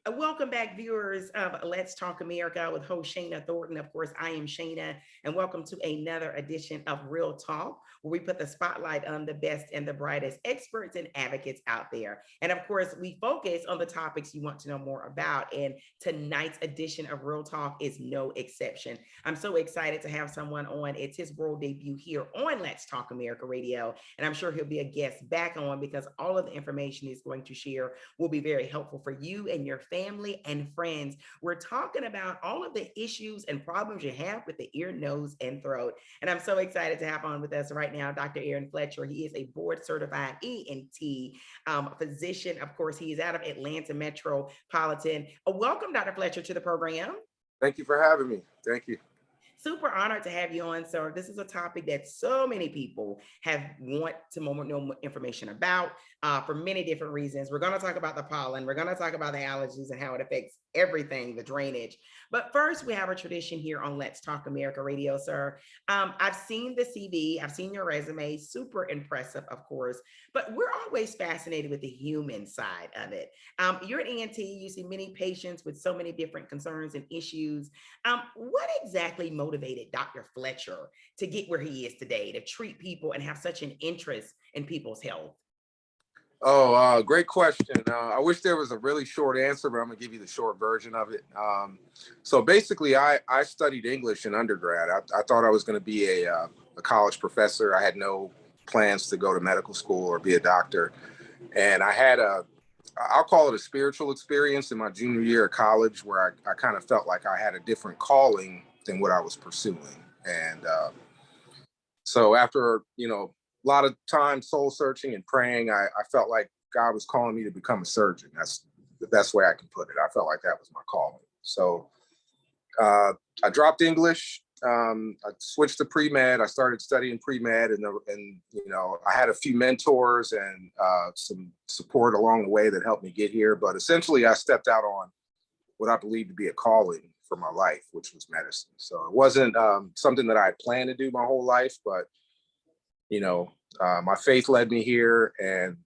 Welcome back, viewers of Let's Talk America with host Shana Thornton. Of course, I am Shana, and welcome to another edition of Real Talk, where we put the spotlight on the best and the brightest experts and advocates out there. And of course, we focus on the topics you want to know more about. And tonight's edition of Real Talk is no exception. I'm so excited to have someone on. It's his world debut here on Let's Talk America Radio, and I'm sure he'll be a guest back on because all of the information he's going to share will be very helpful for you and your family and friends. We're talking about all of the issues and problems you have with the ear, nose, and throat. And I'm so excited to have on with us right now Dr. Erin Fletcher. He is a board certified ENT physician. Of course, he is out of Atlanta Metropolitan. Welcome, Dr. Fletcher, to the program. Thank you for having me. Thank you. Super honored to have you on, sir. This is a topic that so many people have want to know more information about for many different reasons. We're going to talk about the pollen. We're going to talk about the allergies and how it affects everything, the drainage. But first, we have a tradition here on Let's Talk America Radio, sir. I've seen the CV. I've seen your resume. Super impressive, of course. But we're always fascinated with the human side of it. You're an ENT. You see many patients with so many different concerns and issues. What exactly motivated Dr. Fletcher to get where he is today, to treat people and have such an interest in people's health? Oh, great question. I wish there was a really short answer, but I'm gonna give you the short version of it. So basically, I studied English in undergrad. I thought I was going to be a college professor. I had no plans to go to medical school or be a doctor. And I had I'll call it a spiritual experience in my junior year of college where I kind of felt like I had a different calling than what I was pursuing. And so after, a lot of time soul searching and praying, I felt like God was calling me to become a surgeon. That's the best way I can put it. I felt like that was my calling. So I dropped English. I switched to pre-med. I started studying pre-med, and I had a few mentors and some support along the way that helped me get here. But essentially, I stepped out on what I believe to be a calling for my life, which was medicine. So it wasn't something that I had planned to do my whole life, but my faith led me here, and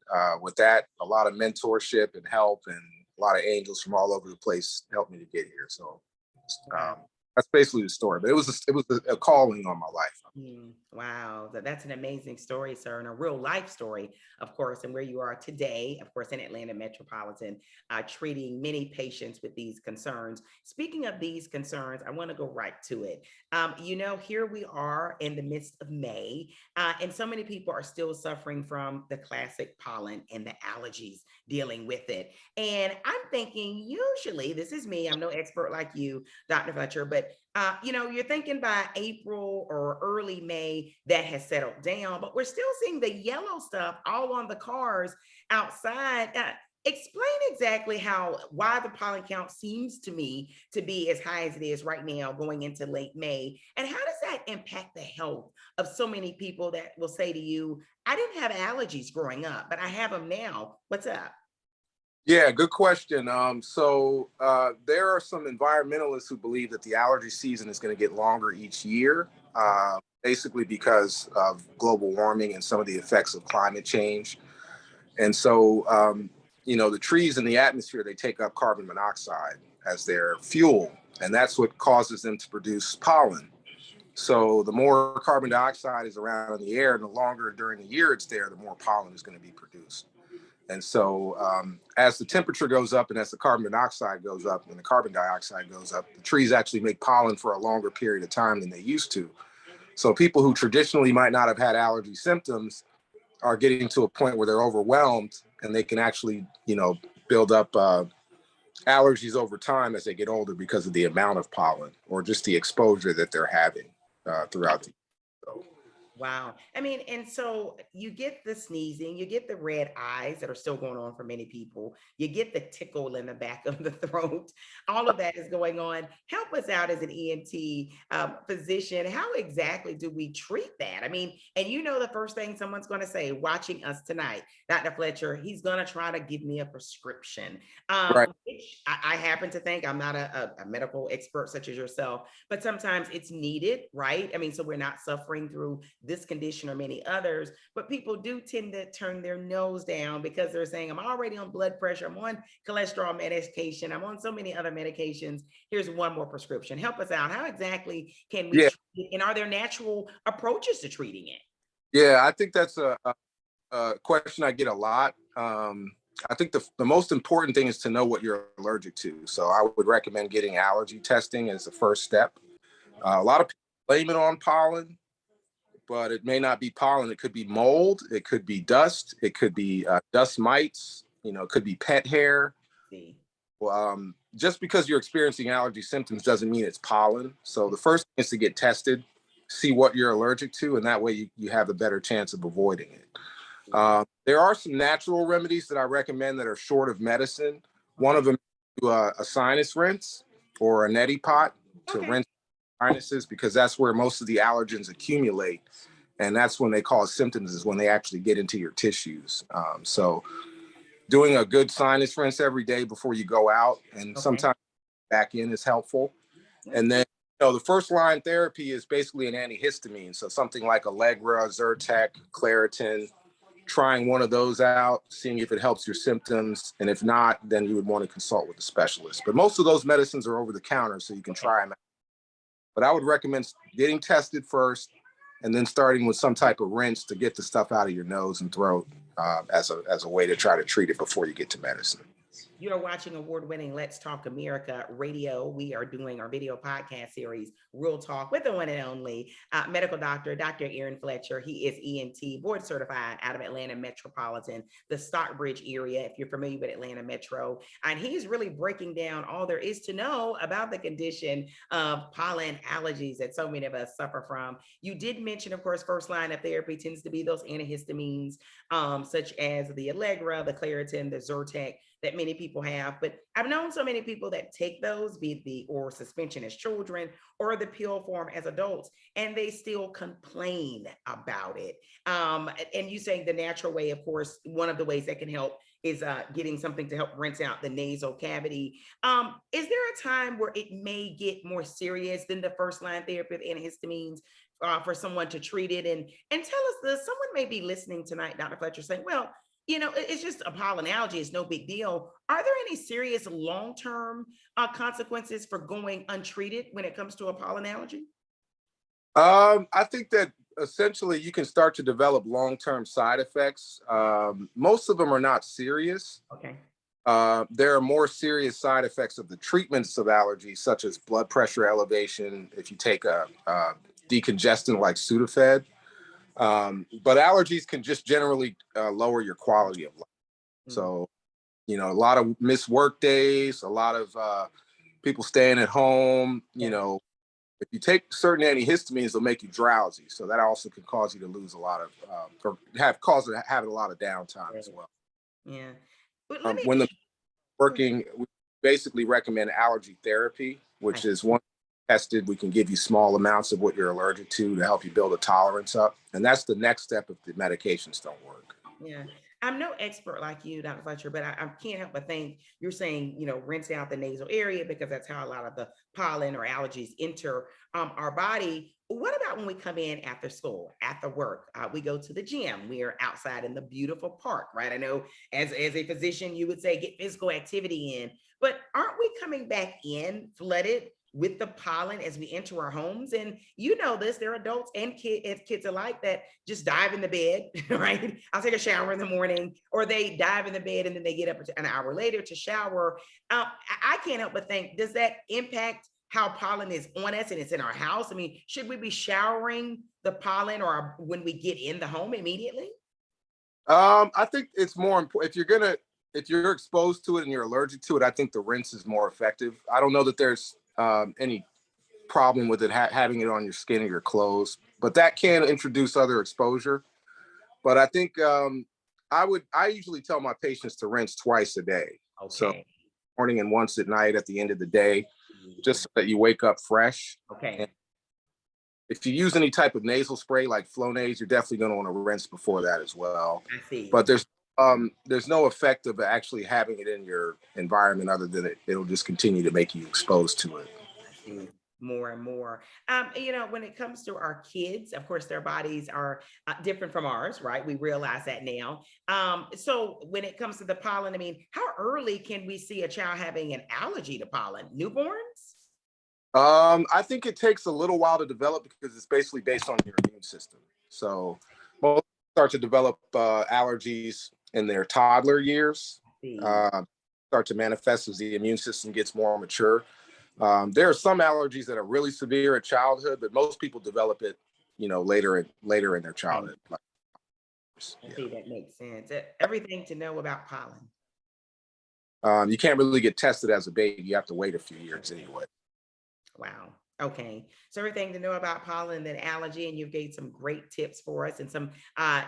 with that, a lot of mentorship and help, and a lot of angels from all over the place helped me to get here. So that's basically the story. But it was a calling on my life. Wow, that's an amazing story, sir, and a real life story, of course, and where you are today, of course, in Atlanta Metropolitan, treating many patients with these concerns. Speaking of these concerns, I want to go right to it. Here we are in the midst of May, and so many people are still suffering from the classic pollen and the allergies, dealing with it. And I'm thinking, usually, this is me, I'm no expert like you, Dr. Fletcher, but you're thinking by April or early May that has settled down, but we're still seeing the yellow stuff all on the cars outside. Explain exactly why the pollen count seems to me to be as high as it is right now going into late May. And how does that impact the health of so many people that will say to you, I didn't have allergies growing up, but I have them now. What's up? Yeah, good question. So there are some environmentalists who believe that the allergy season is going to get longer each year, basically because of global warming and some of the effects of climate change. And so, the trees in the atmosphere, they take up carbon monoxide as their fuel, and that's what causes them to produce pollen. So the more carbon dioxide is around in the air, and the longer during the year it's there, the more pollen is going to be produced. And so as the temperature goes up and as the carbon monoxide goes up and the carbon dioxide goes up, the trees actually make pollen for a longer period of time than they used to. So people who traditionally might not have had allergy symptoms are getting to a point where they're overwhelmed, and they can actually, build up allergies over time as they get older because of the amount of pollen or just the exposure that they're having throughout the year. So, Wow. I mean, and so you get the sneezing, you get the red eyes that are still going on for many people, you get the tickle in the back of the throat. All of that is going on. Help us out as an ENT physician. How exactly do we treat that? I mean, and the first thing someone's going to say watching us tonight, Dr. Fletcher, he's going to try to give me a prescription, right. which I happen to think, I'm not a medical expert such as yourself, but sometimes it's needed, right? I mean, so we're not suffering through this condition or many others, but people do tend to turn their nose down because they're saying, I'm already on blood pressure, I'm on cholesterol medication, I'm on so many other medications. Here's one more prescription. Help us out. How exactly can we Yeah, treat it? And are there natural approaches to treating it? yeah, I think that's a question I get a lot. I think the most important thing is to know what you're allergic to. So I would recommend getting allergy testing as the first step. A lot of people blame it on pollen, but it may not be pollen. It could be mold. It could be dust. It could be dust mites. It could be pet hair. See. Just because you're experiencing allergy symptoms doesn't mean it's pollen. So the first thing is to get tested, see what you're allergic to, and that way you have a better chance of avoiding it. There are some natural remedies that I recommend that are short of medicine. One of them is a sinus rinse or a neti pot to rinse sinuses, because that's where most of the allergens accumulate. And that's when they cause symptoms, is when they actually get into your tissues. So doing a good sinus rinse every day before you go out, and sometimes back in, is helpful. And then, the first line therapy is basically an antihistamine. So something like Allegra, Zyrtec, Claritin, trying one of those out, seeing if it helps your symptoms. And if not, then you would want to consult with a specialist. But most of those medicines are over the counter, so you can try them out. But I would recommend getting tested first, and then starting with some type of rinse to get the stuff out of your nose and throat as a way to try to treat it before you get to medicine. You're watching award-winning Let's Talk America Radio. We are doing our video podcast series, Real Talk, with the one and only medical doctor, Dr. Erin Fletcher. He is ENT, board certified out of Atlanta Metropolitan, the Stockbridge area, if you're familiar with Atlanta Metro. And he's really breaking down all there is to know about the condition of pollen allergies that so many of us suffer from. You did mention, of course, first line of therapy tends to be those antihistamines, such as the Allegra, the Claritin, the Zyrtec, that many people have. But I've known so many people that take those, be it the oral suspension as children or the pill form as adults, and they still complain about it. And you saying the natural way, of course, one of the ways that can help is getting something to help rinse out the nasal cavity. Is there a time where it may get more serious than the first line therapy of antihistamines for someone to treat it? And tell us this, someone may be listening tonight, Dr. Fletcher, saying, well, it's just a pollen allergy. It's no big deal. Are there any serious long-term consequences for going untreated when it comes to a pollen allergy? I think that essentially you can start to develop long-term side effects. Most of them are not serious. Okay. There are more serious side effects of the treatments of allergies, such as blood pressure elevation, if you take a decongestant like Sudafed. But allergies can just generally lower your quality of life. So, a lot of missed work days, a lot of people staying at home, if you take certain antihistamines, they'll make you drowsy. So that also can cause you to lose a lot of, or having a lot of downtime as well. Yeah. But when the working, we basically recommend allergy therapy, which is one tested, we can give you small amounts of what you're allergic to help you build a tolerance up. And that's the next step if the medications don't work. Yeah. I'm no expert like you, Dr. Fletcher, but I can't help but think you're saying, rinse out the nasal area because that's how a lot of the pollen or allergies enter our body. What about when we come in after school, after work? We go to the gym. We are outside in the beautiful park, right? I know as a physician, you would say get physical activity in, but aren't we coming back in flooded with the pollen as we enter our homes? And this, there are adults and kids alike that just dive in the bed, right? I'll take a shower in the morning, or they dive in the bed and then they get up an hour later to shower. I can't help but think, does that impact how pollen is on us and it's in our house? I mean, should we be showering the pollen or when we get in the home immediately? I think it's more important if you're exposed to it and you're allergic to it, I think the rinse is more effective. I don't know that there's any problem with it having it on your skin or your clothes, but that can introduce other exposure. But I think I usually tell my patients to rinse twice a day. Okay. So morning and once at night at the end of the day, just so that you wake up fresh. Okay. And if you use any type of nasal spray like Flonase, you're definitely going to want to rinse before that as well. I see. But there's no effect of actually having it in your environment other than it'll just continue to make you exposed to it. I see. more and more. When it comes to our kids, of course, their bodies are different from ours, right? We realize that now. So when it comes to the pollen, I mean, how early can we see a child having an allergy to pollen? Newborns? I think it takes a little while to develop because it's basically based on your immune system. So most start to develop allergies in their toddler years, See, uh, start to manifest as the immune system gets more mature. There are some allergies that are really severe at childhood, but most people develop it, later in their right. childhood. Like, I yeah. see that makes sense. Everything to know about pollen. You can't really get tested as a baby. You have to wait a few years anyway. Wow. Okay. So everything to know about pollen and allergy, and you've gave some great tips for us and some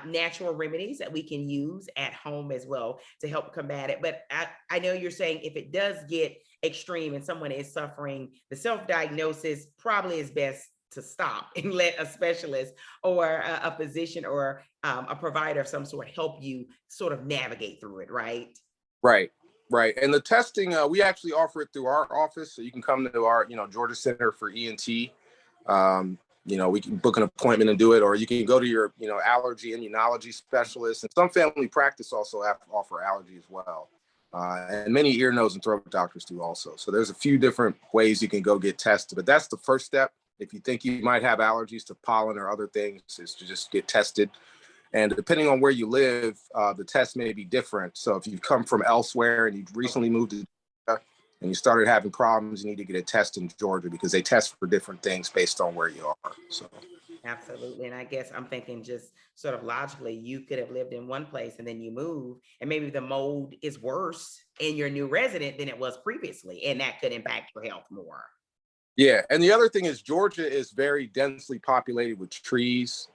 natural remedies that we can use at home as well to help combat it. But I know you're saying if it does get extreme and someone is suffering, the self-diagnosis probably is best to stop and let a specialist or a physician or a provider of some sort help you sort of navigate through it, right? Right, right. And the testing, we actually offer it through our office. So you can come to our, Georgia Center for ENT. We can book an appointment and do it, or you can go to your, allergy immunology specialist. And some family practice also offer allergy as well. And many ear, nose, and throat doctors do also. So there's a few different ways you can go get tested, but that's the first step. If you think you might have allergies to pollen or other things, is to just get tested. And depending on where you live, the test may be different. So if you've come from elsewhere and you've recently moved to Georgia and you started having problems, you need to get a test in Georgia because they test for different things based on where you are. So Absolutely. And I guess I'm thinking just sort of logically, you could have lived in one place and then you move, and maybe the mold is worse in your new resident than it was previously, and that could impact your health more. yeah, and the other thing is Georgia is very densely populated with trees,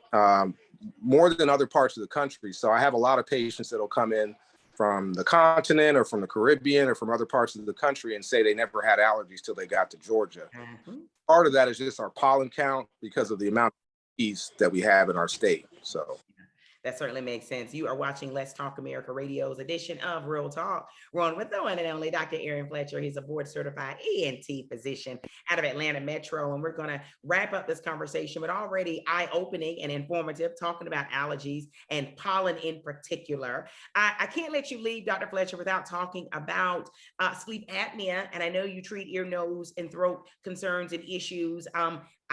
more than other parts of the country. So I have a lot of patients that'll come in from the continent or from the Caribbean or from other parts of the country and say they never had allergies till they got to Georgia. Mhm. Part of that is just our pollen count because of the amount of trees that we have in our state. So That certainly makes sense. You are watching Let's Talk America Radio's edition of Real Talk. We're on with the one and only Dr. Erin Fletcher. He's a board certified ENT physician out of Atlanta Metro. And we're going to wrap up this conversation, but already eye opening and informative, talking about allergies and pollen in particular. I can't let you leave, Dr. Fletcher, without talking about sleep apnea. And I know you treat ear, nose, and throat concerns and issues.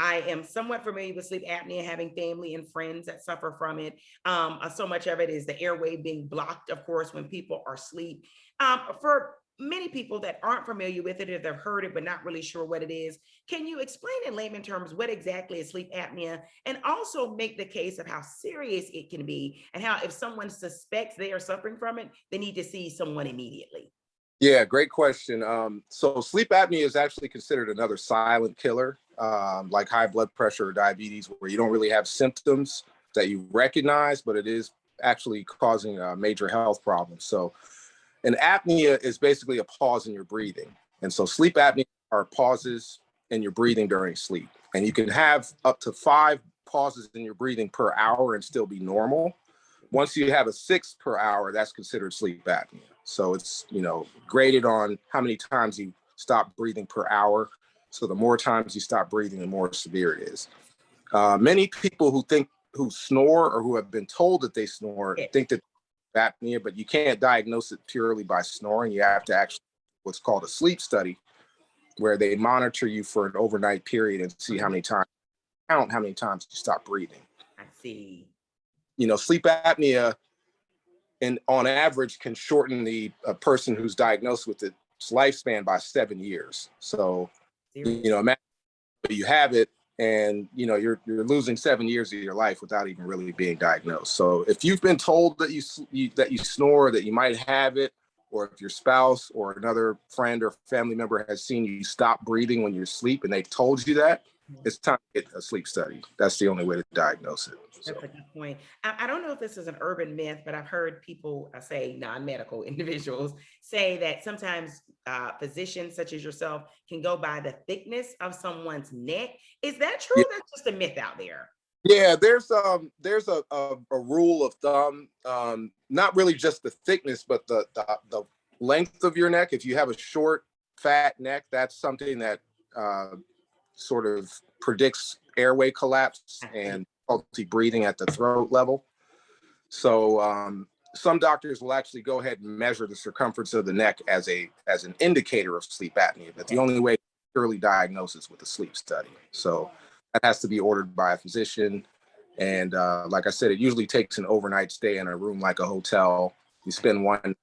I am somewhat familiar with sleep apnea, having family and friends that suffer from it. So much of it is the airway being blocked, of course, when people are asleep. For many people that aren't familiar with it, or they've heard it but not really sure what it is, can you explain in layman terms what exactly is sleep apnea, and also make the case of how serious it can be, and how if someone suspects they are suffering from it, they need to see someone immediately? yeah, great question. So sleep apnea is actually considered another silent killer, like high blood pressure or diabetes, where you don't really have symptoms that you recognize, but it is actually causing major health problems. So an apnea is basically a pause in your breathing. And so sleep apnea are pauses in your breathing during sleep. And you can have up to 5 pauses in your breathing per hour and still be normal. Once you have a 6 per hour, that's considered sleep apnea. So it's, graded on how many times you stop breathing per hour. So the more times you stop breathing, the more severe it is. Many people who snore or who have been told that they snore Yes. think that apnea, but you can't diagnose it purely by snoring. You have to actually what's called a sleep study, where they monitor you for an overnight period and see how Mhm. many times count how many times you stop breathing. I see. Sleep apnea, and on average, can shorten the a person who's diagnosed with its lifespan by 7 years. So, Serious. imagine you have it, and you're losing 7 years of your life without even really being diagnosed. So if you've been told that you snore, that you might have it, or if your spouse or another friend or family member has seen you stop breathing when you're asleep and they've told you that, it's time to get a sleep study. That's the only way to diagnose it. That's So a good point. I don't know if this is an urban myth, but I've heard people say non-medical individuals say that sometimes physicians such as yourself can go by the thickness of someone's neck. Is that true? yeah, That's just a myth out there. yeah. There's a rule of thumb, not really just the thickness, but the length of your neck. If you have a short, fat neck, that's something that sort of predicts airway collapse and difficulty breathing at the throat level. So some doctors will actually go ahead and measure the circumference of the neck as an indicator of sleep apnea, but the only way to purely diagnose is with a sleep study. So that has to be ordered by a physician. And like I said, it usually takes an overnight stay in a room like a hotel. You spend one,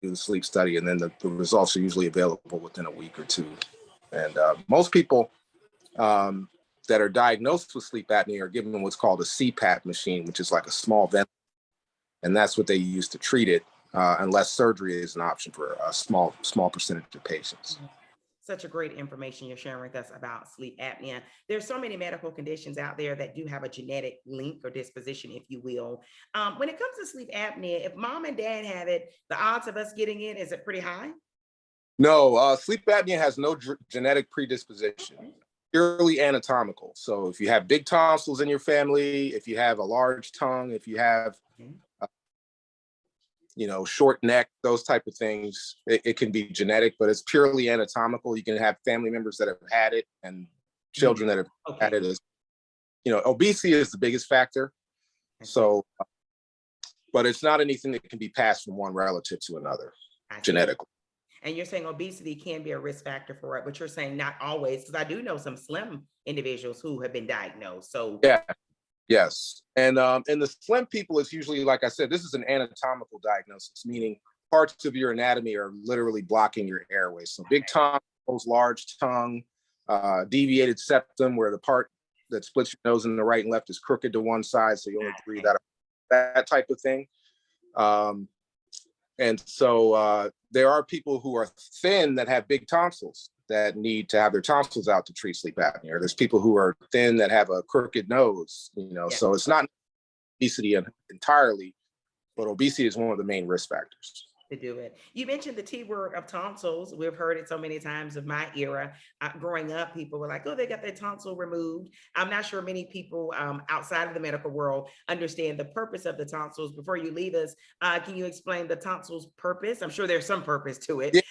do the sleep study, and then the results are usually available within a week or two. And most people that are diagnosed with sleep apnea are given what's called a CPAP machine, which is like a small vent. And that's what they use to treat it, unless surgery is an option for a small percentage of patients. Such a great information you're sharing with us about sleep apnea. There's so many medical conditions out there that do have a genetic link or disposition, if you will. When it comes to sleep apnea, if mom and dad have it, the odds of us getting it, is it pretty high? No, sleep apnea has no genetic predisposition, purely anatomical. So if you have big tonsils in your family, if you have a large tongue, if you have short neck, those type of things, it can be genetic, but it's purely anatomical. You can have family members that have had it and children that have had it. Obesity is the biggest factor. So, but it's not anything that can be passed from one relative to another genetically. And you're saying obesity can be a risk factor for it, but you're saying not always, because I do know some slim individuals who have been diagnosed. So yeah. Yes. And in the slim people, it's usually, like I said, this is an anatomical diagnosis, meaning parts of your anatomy are literally blocking your airway. So big tonsils, large tongue, deviated septum, where the part that splits your nose in the right and left is crooked to one side, so you only breathe out, that type of thing. And so there are people who are thin that have big tonsils that need to have their tonsils out to treat sleep apnea. Or there's people who are thin that have a crooked nose, so it's not obesity entirely, but obesity is one of the main risk factors. To do it. You mentioned the T word of tonsils. We've heard it so many times of my era. Growing up, people were like, oh, they got their tonsil removed. I'm not sure many people outside of the medical world understand the purpose of the tonsils. Before you leave us, can you explain the tonsils' purpose? I'm sure there's some purpose to it. Yeah.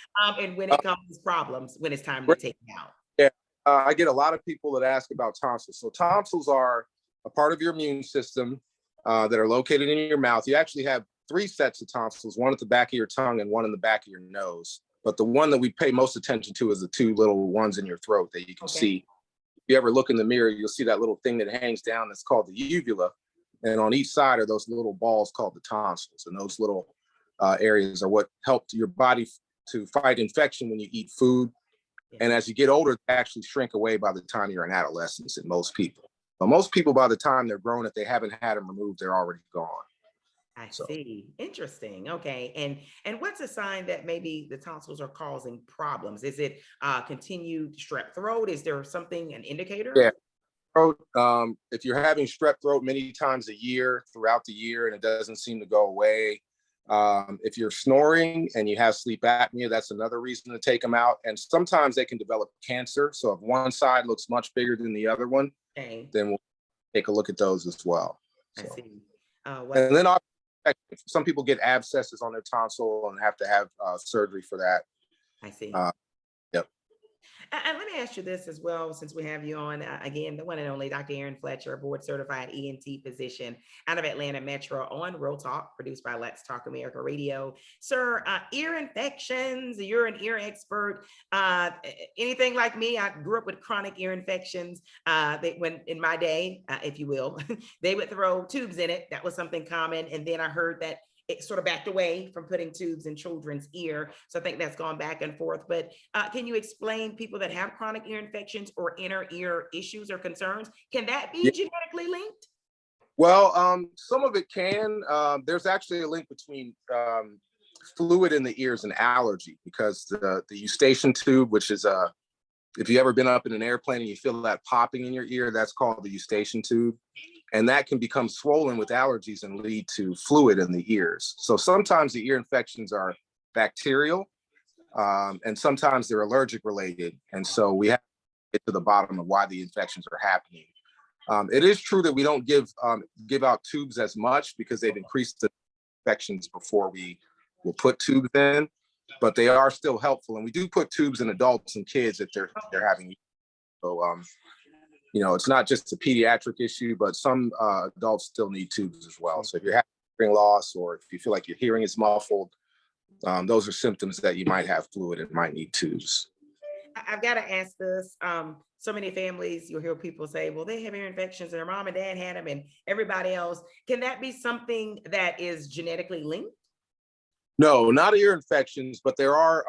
And when it comes to problems, when it's time to take it out. Yeah, I get a lot of people that ask about tonsils. So tonsils are a part of your immune system that are located in your mouth. You actually have 3 sets of tonsils, one at the back of your tongue and one in the back of your nose. But the one that we pay most attention to is the 2 little ones in your throat that you can see. If you ever look in the mirror, you'll see that little thing that hangs down that's called the uvula. And on each side are those little balls called the tonsils. And those little areas are what help your body to fight infection when you eat food. And as you get older, they actually shrink away by the time you're in adolescence in most people. But most people, by the time they're grown, if they haven't had them removed, they're already gone. I see. Interesting. Okay. And what's a sign that maybe the tonsils are causing problems? Is it continued strep throat? Is there something, an indicator? Yeah. Throat, if you're having strep throat many times a year throughout the year and it doesn't seem to go away, if you're snoring and you have sleep apnea, that's another reason to take them out. And sometimes they can develop cancer. So if one side looks much bigger than the other one, then we'll take a look at those as well. So. I see. And then some people get abscesses on their tonsil and have to have surgery for that. I see. Yep. And let me ask you this as well, since we have you on, again, the one and only Dr. Erin Fletcher, board certified ENT physician out of Atlanta Metro on Real Talk, produced by Let's Talk America Radio. Sir, ear infections, you're an ear expert. Anything like me, I grew up with chronic ear infections. When in my day, if you will, they would throw tubes in it. That was something common. And then I heard that it sort of backed away from putting tubes in children's ear. So I think that's gone back and forth. But can you explain people that have chronic ear infections or inner ear issues or concerns? Can that be genetically linked? Well, some of it can. There's actually a link between fluid in the ears and allergy, because the eustachian tube, which is if you ever been up in an airplane and you feel that popping in your ear, that's called the eustachian tube. And that can become swollen with allergies and lead to fluid in the ears. So sometimes the ear infections are bacterial, and sometimes they're allergic related. And so we have to get to the bottom of why the infections are happening. It is true that we don't give out tubes as much because they've increased the infections before we will put tubes in, but they are still helpful. And we do put tubes in adults and kids if they're having. So, it's not just a pediatric issue, but some adults still need tubes as well. So if you're having hearing loss, or if you feel like your hearing is muffled, those are symptoms that you might have fluid and might need tubes. I've got to ask this. So many families, you'll hear people say, well, they have ear infections and their mom and dad had them and everybody else. Can that be something that is genetically linked? No, not ear infections, but there are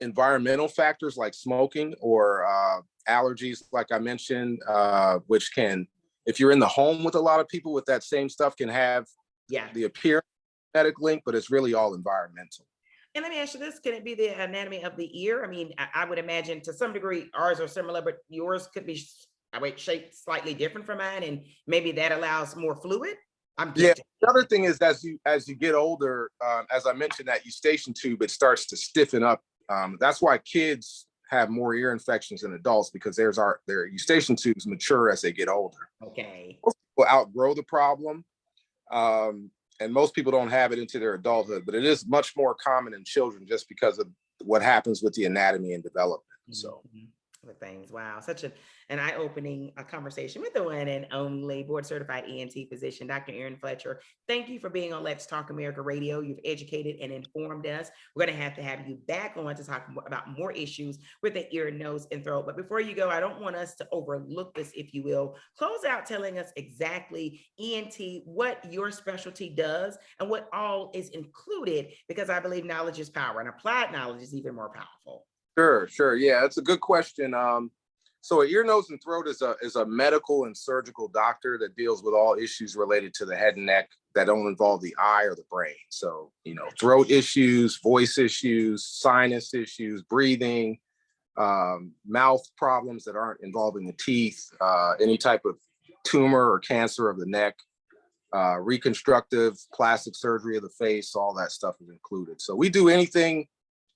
environmental factors like smoking or allergies, like I mentioned, which can, if you're in the home with a lot of people with that same stuff, can have the appearance genetic link, but it's really all environmental. And let me ask you this, can it be the anatomy of the ear? I mean, I would imagine to some degree ours are similar, but yours could be shaped slightly different from mine, and maybe that allows more fluid. I'm guessing. The other thing is, as you get older, as I mentioned, that eustachian tube, it starts to stiffen up. That's why kids have more ear infections than adults, because their eustachian tubes mature as they get older. Okay. Most people outgrow the problem. And most people don't have it into their adulthood, but it is much more common in children just because of what happens with the anatomy and development. So things. Wow, such an eye-opening conversation with the one and only board-certified ENT physician, Dr. Erin Fletcher. Thank you for being on Let's Talk America Radio. You've educated and informed us. We're going to have you back on to talk about more issues with the ear, nose, and throat. But before you go, I don't want us to overlook this, if you will. Close out telling us exactly, ENT, what your specialty does and what all is included, because I believe knowledge is power and applied knowledge is even more powerful. Sure. Yeah, that's a good question. So an ear, nose, and throat is a medical and surgical doctor that deals with all issues related to the head and neck that don't involve the eye or the brain. So, throat issues, voice issues, sinus issues, breathing, mouth problems that aren't involving the teeth, any type of tumor or cancer of the neck, reconstructive plastic surgery of the face, all that stuff is included. So we do anything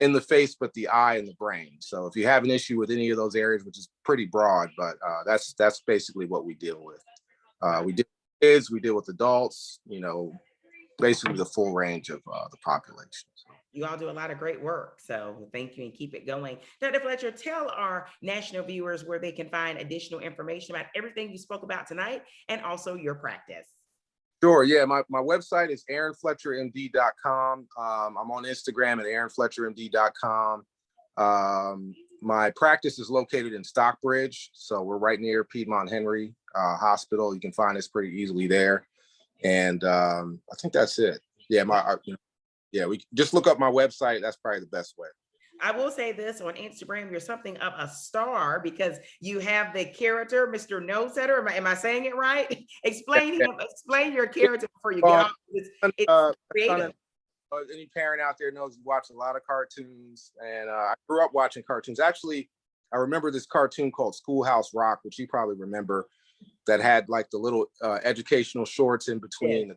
in the face but the eye and the brain. So if you have an issue with any of those areas, which is pretty broad, but that's basically what we deal with. We deal with kids, we deal with adults, basically the full range of the population. You all do a lot of great work, so thank you and keep it going. Dr. Fletcher, tell our national viewers where they can find additional information about everything you spoke about tonight and also your practice. Sure. Yeah. My website is erinfletchermd.com. I'm on Instagram at erinfletchermd.com. My practice is located in Stockbridge. So we're right near Piedmont Henry Hospital. You can find us pretty easily there. And I think that's it. Yeah. We just look up my website. That's probably the best way. I will say this, on Instagram, you're something of a star because you have the character, Mr. Nosetter. Am I saying it right? Explain your character before you get off. It's creative. Any parent out there knows you watch a lot of cartoons, and I grew up watching cartoons. Actually, I remember this cartoon called Schoolhouse Rock, which you probably remember, that had like the little educational shorts in between,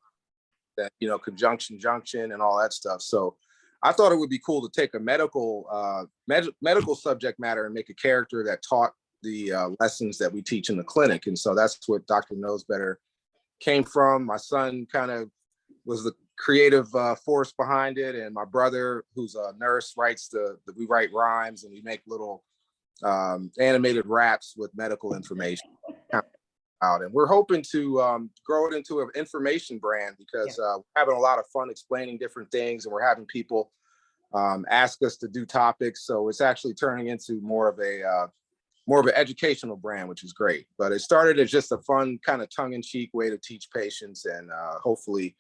that conjunction, junction, and all that stuff. So I thought it would be cool to take a medical subject matter and make a character that taught the lessons that we teach in the clinic. And so that's what Dr. Knows Better came from. My son kind of was the creative force behind it. And my brother, who's a nurse, we write rhymes and we make little animated raps with medical information out. And we're hoping to grow it into an information brand, because we're having a lot of fun explaining different things, and we're having people ask us to do topics. So it's actually turning into more of an educational brand, which is great. But it started as just a fun kind of tongue-in-cheek way to teach patients, and hopefully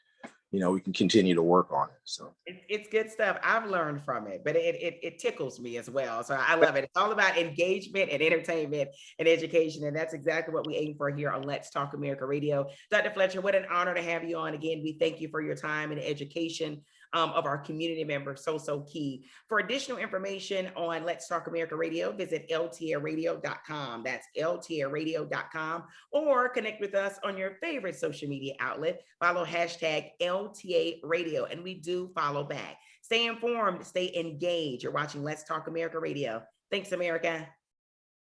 we can continue to work on it. So it's good stuff. I've learned from it, but it tickles me as well. So I love it. It's all about engagement and entertainment and education. And that's exactly what we aim for here on Let's Talk America Radio. Dr. Fletcher, what an honor to have you on again. We thank you for your time and education of our community members. So key. For additional information on Let's Talk America Radio, visit ltaradio.com. That's ltaradio.com, or connect with us on your favorite social media outlet. Follow hashtag LTA Radio, and we do follow back. Stay informed, stay engaged. You're watching Let's Talk America Radio. Thanks, America.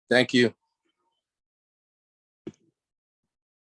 Thank you.